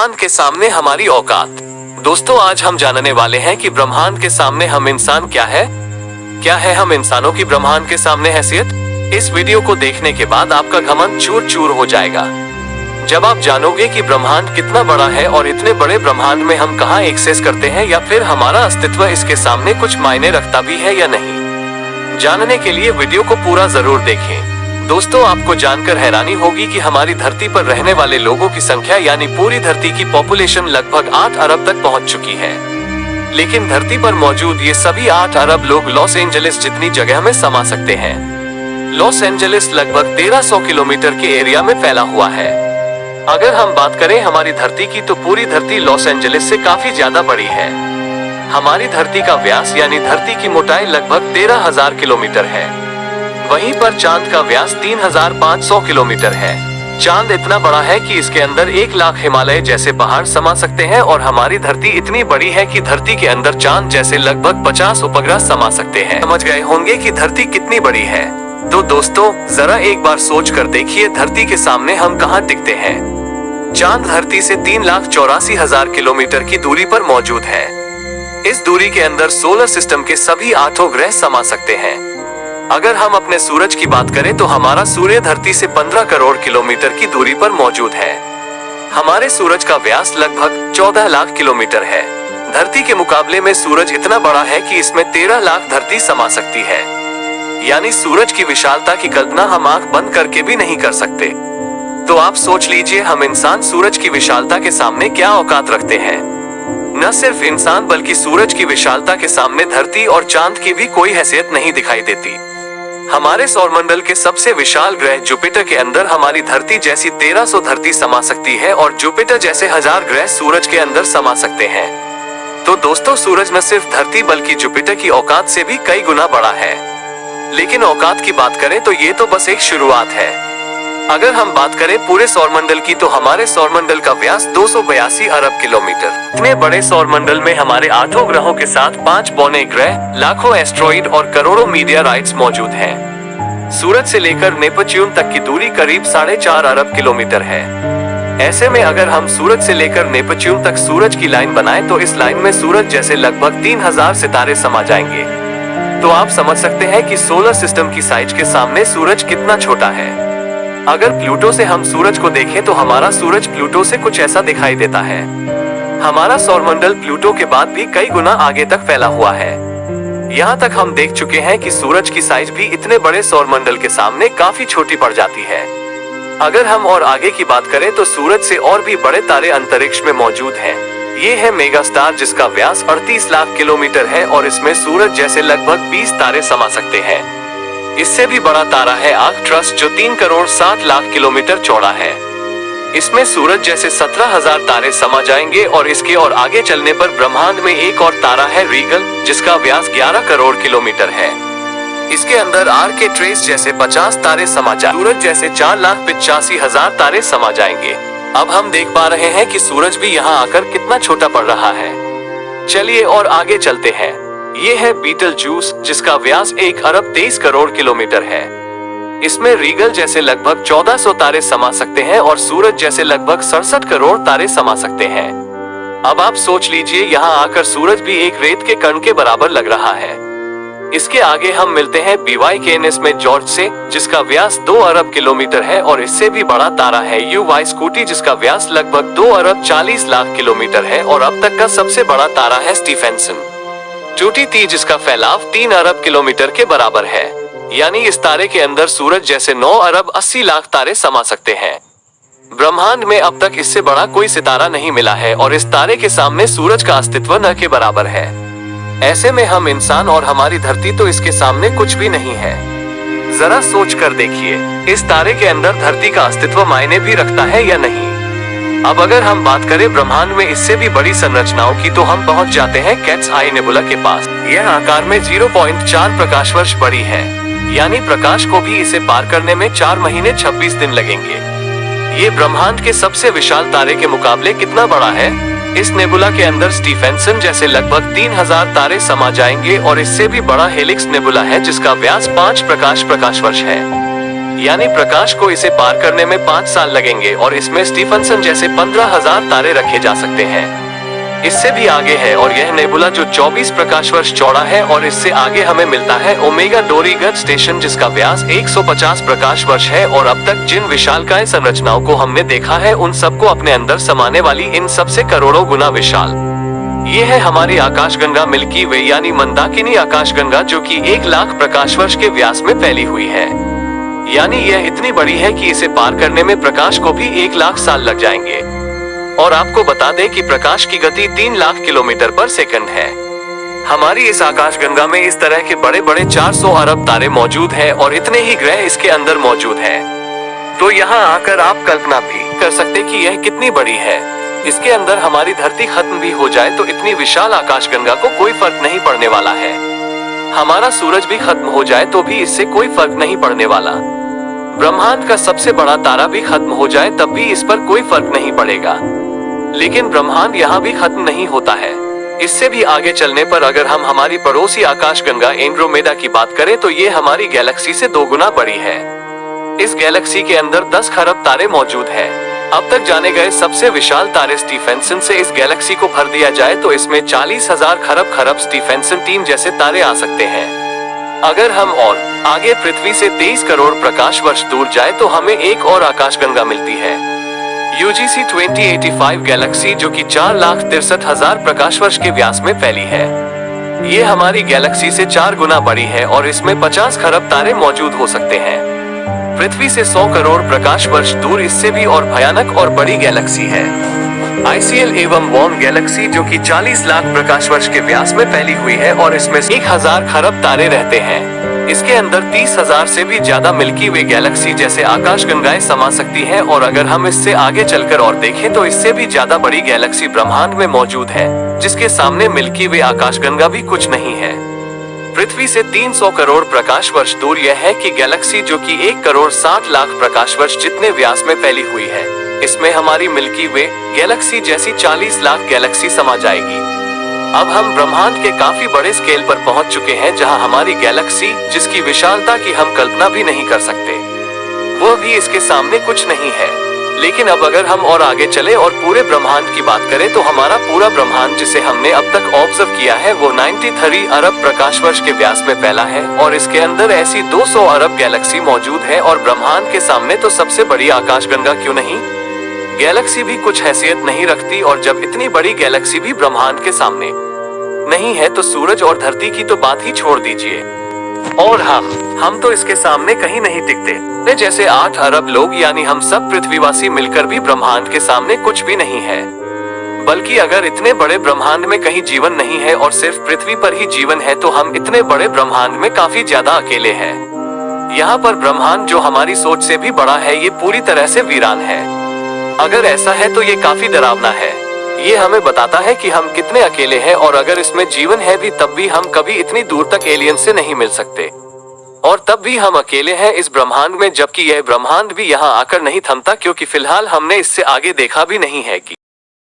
ब्रह्मांड के सामने हमारी औकात। दोस्तों, आज हम जानने वाले हैं कि ब्रह्मांड के सामने हम इंसान क्या है हम इंसानों की ब्रह्मांड के सामने हैसियत। इस वीडियो को देखने के बाद आपका घमंड चूर चूर हो जाएगा जब आप जानोगे कि ब्रह्मांड कितना बड़ा है और इतने बड़े ब्रह्मांड में हम कहाँ एक्सेस करते हैं या फिर हमारा अस्तित्व इसके सामने कुछ मायने रखता भी है या नहीं। जानने के लिए वीडियो को पूरा जरूर देखें। दोस्तों, आपको जानकर हैरानी होगी कि हमारी धरती पर रहने वाले लोगों की संख्या यानी पूरी धरती की पॉपुलेशन लगभग 8 अरब तक पहुंच चुकी है। लेकिन धरती पर मौजूद ये सभी 8 अरब लोग लॉस एंजलिस जितनी जगह में समा सकते हैं। लॉस एंजलिस लगभग 1300 किलोमीटर के एरिया में फैला हुआ है। अगर हम बात करें हमारी धरती की, तो पूरी धरती लॉस एंजलिस से काफी ज्यादा बड़ी है। हमारी धरती का व्यास यानी धरती की मोटाई लगभग 13,000 किलोमीटर है। वहीं पर चांद का व्यास 3,500 किलोमीटर है। चांद इतना बड़ा है कि इसके अंदर 1 लाख हिमालय जैसे पहाड़ समा सकते हैं और हमारी धरती इतनी बड़ी है कि धरती के अंदर चांद जैसे लगभग 50 उपग्रह समा सकते हैं। समझ गए होंगे कि धरती कितनी बड़ी है। तो दोस्तों, जरा एक बार सोच कर देखिए, धरती के सामने हम कहाँ टिकते हैं। चांद धरती से 3,84,000 किलोमीटर की दूरी पर मौजूद है। इस दूरी के अंदर सोलर सिस्टम के सभी 8 ग्रह समा सकते हैं। अगर हम अपने सूरज की बात करें तो हमारा सूर्य धरती से 15 करोड़ किलोमीटर की दूरी पर मौजूद है। हमारे सूरज का व्यास लगभग 14 लाख किलोमीटर है। धरती के मुकाबले में सूरज इतना बड़ा है कि इसमें 13 लाख धरती समा सकती है। यानी सूरज की विशालता की कल्पना हम आंख बंद करके भी नहीं कर सकते। तो आप सोच लीजिए, हम इंसान सूरज की विशालता के सामने क्या औकात रखते हैं। न सिर्फ इंसान बल्कि सूरज की विशालता के सामने धरती और चांद की भी कोई हैसियत नहीं दिखाई देती। हमारे सौरमंडल के सबसे विशाल ग्रह जुपिटर के अंदर हमारी धरती जैसी 1300 धरती समा सकती है और जुपिटर जैसे 1000 ग्रह सूरज के अंदर समा सकते हैं। तो दोस्तों, सूरज न सिर्फ धरती बल्कि जुपिटर की औकात से भी कई गुना बड़ा है। लेकिन औकात की बात करें तो ये तो बस एक शुरुआत है। अगर हम बात करें पूरे सौरमंडल की, तो हमारे सौरमंडल का व्यास 282 अरब किलोमीटर। इतने बड़े सौरमंडल में हमारे 8 ग्रहों के साथ 5 पौने ग्रह, लाखों एस्ट्रॉइड और करोड़ों मीडियाराइट्स मौजूद हैं। सूरज से लेकर नेपच्यून तक की दूरी करीब 4.5 अरब किलोमीटर है। ऐसे में अगर हम सूरज से लेकर नेपच्यून तक सूरज की लाइन बनाएं तो इस लाइन में सूरज जैसे लगभग 3000 सितारे समा जाएंगे। तो आप समझ सकते हैं कि सोलर सिस्टम की साइज के सामने सूरज कितना छोटा है। अगर प्लूटो से हम सूरज को देखें तो हमारा सूरज प्लूटो से कुछ ऐसा दिखाई देता है। हमारा सौरमंडल प्लूटो के बाद भी कई गुना आगे तक फैला हुआ है। यहाँ तक हम देख चुके हैं कि सूरज की साइज भी इतने बड़े सौरमंडल के सामने काफी छोटी पड़ जाती है। अगर हम और आगे की बात करें तो सूरज से और भी बड़े तारे अंतरिक्ष में मौजूद हैं। ये है मेगा स्टार, जिसका व्यास 38 लाख किलोमीटर है और इसमें सूरज जैसे लगभग 20 तारे समा सकते हैं। इससे भी बड़ा तारा है आर्कट्रस, जो 3 करोड़ 60 लाख किलोमीटर चौड़ा है। इसमें सूरज जैसे 17,000 तारे समा जाएंगे और इसके और आगे चलने पर ब्रह्मांड में एक और तारा है रीगल, जिसका व्यास 11 करोड़ किलोमीटर है। इसके अंदर आर्के ट्रेस जैसे 50 तारे समा जाएंगे। सूरज जैसे 4,85,000 तारे समा जाएंगे। अब हम देख पा रहे हैं कि सूरज भी यहाँ आकर कितना छोटा पड़ रहा है। चलिए और आगे चलते हैं। ये है बीटलजूस, जिसका व्यास 1 अरब 23 करोड़ किलोमीटर है। इसमें रीगल जैसे लगभग 1400 तारे समा सकते हैं और सूरज जैसे लगभग 67 करोड़ तारे समा सकते हैं। अब आप सोच लीजिए, यहाँ आकर सूरज भी एक रेत के कण के बराबर लग रहा है। इसके आगे हम मिलते हैं BYKNS में जॉर्ज से, जिसका व्यास 2 अरब किलोमीटर है और इससे भी बड़ा तारा है UY स्कूटी, जिसका व्यास लगभग 2 अरब 40 लाख किलोमीटर है और अब तक का सबसे बड़ा तारा है स्टीफेंसन 2T, जिसका फैलाव 3 अरब किलोमीटर के बराबर है। यानी इस तारे के अंदर सूरज जैसे 9 अरब 80 लाख तारे समा सकते हैं। ब्रह्मांड में अब तक इससे बड़ा कोई सितारा नहीं मिला है और इस तारे के सामने सूरज का अस्तित्व न के बराबर है। ऐसे में हम इंसान और हमारी धरती तो इसके सामने कुछ भी नहीं है। जरा सोच कर देखिए, इस तारे के अंदर धरती का अस्तित्व मायने भी रखता है या नहीं। अब अगर हम बात करें ब्रह्मांड में इससे भी बड़ी संरचनाओं की, तो हम पहुंच जाते हैं कैट्स आई नेबुला के पास। यह आकार में 0.4 प्रकाश वर्ष बड़ी है। यानी प्रकाश को भी इसे पार करने में 4 महीने 26 दिन लगेंगे। ये ब्रह्मांड के सबसे विशाल तारे के मुकाबले कितना बड़ा है। इस नेबुला के अंदर स्टीफेंसन जैसे लगभग 3000 तारे समा जाएंगे और इससे भी बड़ा हेलिक्स नेबुला है, जिसका व्यास 5 प्रकाश वर्ष है। यानी प्रकाश को इसे पार करने में 5 साल लगेंगे और इसमें स्टीफनसन जैसे 15,000 तारे रखे जा सकते हैं। इससे भी आगे है और यह नेबुला जो 24 प्रकाश वर्ष चौड़ा है और इससे आगे हमें मिलता है ओमेगा डोरीगज स्टेशन जिसका व्यास 150 प्रकाश वर्ष है और अब तक जिन विशालकाय संरचनाओं को हमने देखा है उन सबको अपने अंदर समाने वाली इन सबसे करोड़ों गुना विशाल ये है हमारी आकाशगंगा मिल्की वे यानी मंदाकिनी आकाशगंगा जो कि 1 लाख प्रकाश वर्ष के व्यास में फैली हुई है। यानी यह इतनी बड़ी है कि इसे पार करने में प्रकाश को भी 1 लाख साल लग जाएंगे। और आपको बता दें कि प्रकाश की गति 3 लाख किलोमीटर पर सेकंड है। हमारी इस आकाशगंगा में इस तरह के बड़े बड़े 400 अरब तारे मौजूद हैं और इतने ही ग्रह इसके अंदर मौजूद हैं। तो यहाँ आकर आप कल्पना भी कर सकते कि यह कितनी बड़ी है। इसके अंदर हमारी धरती खत्म भी हो जाए तो इतनी विशाल आकाशगंगा को कोई फर्क नहीं पड़ने वाला है। हमारा सूरज भी खत्म हो जाए तो भी इससे कोई फर्क नहीं पड़ने वाला। ब्रह्मांड का सबसे बड़ा तारा भी खत्म हो जाए तब भी इस पर कोई फर्क नहीं पड़ेगा। लेकिन ब्रह्मांड यहाँ भी खत्म नहीं होता है। इससे भी आगे चलने पर अगर हम हमारी पड़ोसी आकाशगंगा एंड्रोमेडा की बात करें तो ये हमारी गैलेक्सी से 2 गुना बड़ी है। इस गैलेक्सी के अंदर 10 खरब तारे मौजूद हैं। अब तक जाने गए सबसे विशाल तारे स्टीफेंसन से इस गैलेक्सी को भर दिया जाए तो इसमें 40,000 खरब स्टीफेंसन 3 जैसे तारे आ सकते हैं। अगर हम और आगे पृथ्वी से 23 करोड़ प्रकाश वर्ष दूर जाए तो हमें एक और आकाशगंगा मिलती है, UGC 2085 गैलेक्सी जो कि 4,63,000 प्रकाश वर्ष के व्यास में फैली है। ये हमारी गैलेक्सी से 4 गुना बड़ी है और इसमें 50 खरब तारे मौजूद हो सकते हैं। पृथ्वी से 100 करोड़ प्रकाश वर्ष दूर इससे भी और भयानक और बड़ी गैलेक्सी है ICL एवं वॉन गैलेक्सी जो कि 40 लाख प्रकाश वर्ष के व्यास में फैली हुई है और इसमें 1000 खरब तारे रहते हैं। इसके अंदर 30,000 से भी ज्यादा मिल्की वे गैलेक्सी जैसे आकाशगंगाएं समा सकती हैं और अगर हम इससे आगे चलकर और देखें तो इससे भी ज्यादा बड़ी गैलेक्सी ब्रह्मांड में मौजूद है जिसके सामने मिल्की वे आकाशगंगा भी कुछ नहीं है। पृथ्वी से 300 करोड़ प्रकाश वर्ष दूर यह है कि गैलेक्सी जो कि 1 करोड़ 60 लाख प्रकाश वर्ष जितने व्यास में फैली हुई है, इसमें हमारी मिल्की वे गैलेक्सी जैसी 40 लाख गैलेक्सी समा जाएगी। अब हम ब्रह्मांड के काफी बड़े स्केल पर पहुंच चुके हैं जहां हमारी गैलेक्सी जिसकी विशालता की हम कल्पना भी नहीं कर सकते वो भी इसके सामने कुछ नहीं है। लेकिन अब अगर हम और आगे चले और पूरे ब्रह्मांड की बात करें तो हमारा पूरा ब्रह्मांड जिसे हमने अब तक ऑब्जर्व किया है वो 93 अरब प्रकाश वर्ष के व्यास में फैला है और इसके अंदर ऐसी 200 अरब गैलेक्सी मौजूद है और ब्रह्मांड के सामने तो सबसे बड़ी आकाशगंगा क्यों नहीं, गैलेक्सी भी कुछ हैसियत नहीं रखती। और जब इतनी बड़ी गैलेक्सी भी ब्रह्मांड के सामने नहीं है तो सूरज और धरती की तो बात ही छोड़ दीजिए। और हम तो इसके सामने कहीं नहीं टिकते। जैसे 8 अरब लोग यानी हम सब पृथ्वीवासी मिलकर भी ब्रह्मांड के सामने कुछ भी नहीं है। बल्कि अगर इतने बड़े ब्रह्मांड में कहीं जीवन नहीं है और सिर्फ पृथ्वी पर ही जीवन है तो हम इतने बड़े ब्रह्मांड में काफी ज्यादा अकेले हैं। यहाँ पर ब्रह्मांड जो हमारी सोच से भी बड़ा है ये पूरी तरह से वीरान है। अगर ऐसा है तो ये काफी डरावना है। ये हमें बताता है कि हम कितने अकेले हैं और अगर इसमें जीवन है भी तब भी हम कभी इतनी दूर तक एलियन से नहीं मिल सकते और तब भी हम अकेले हैं इस ब्रह्मांड में, जबकि यह ब्रह्मांड भी यहाँ आकर नहीं थमता क्योंकि फिलहाल हमने इससे आगे देखा भी नहीं है कि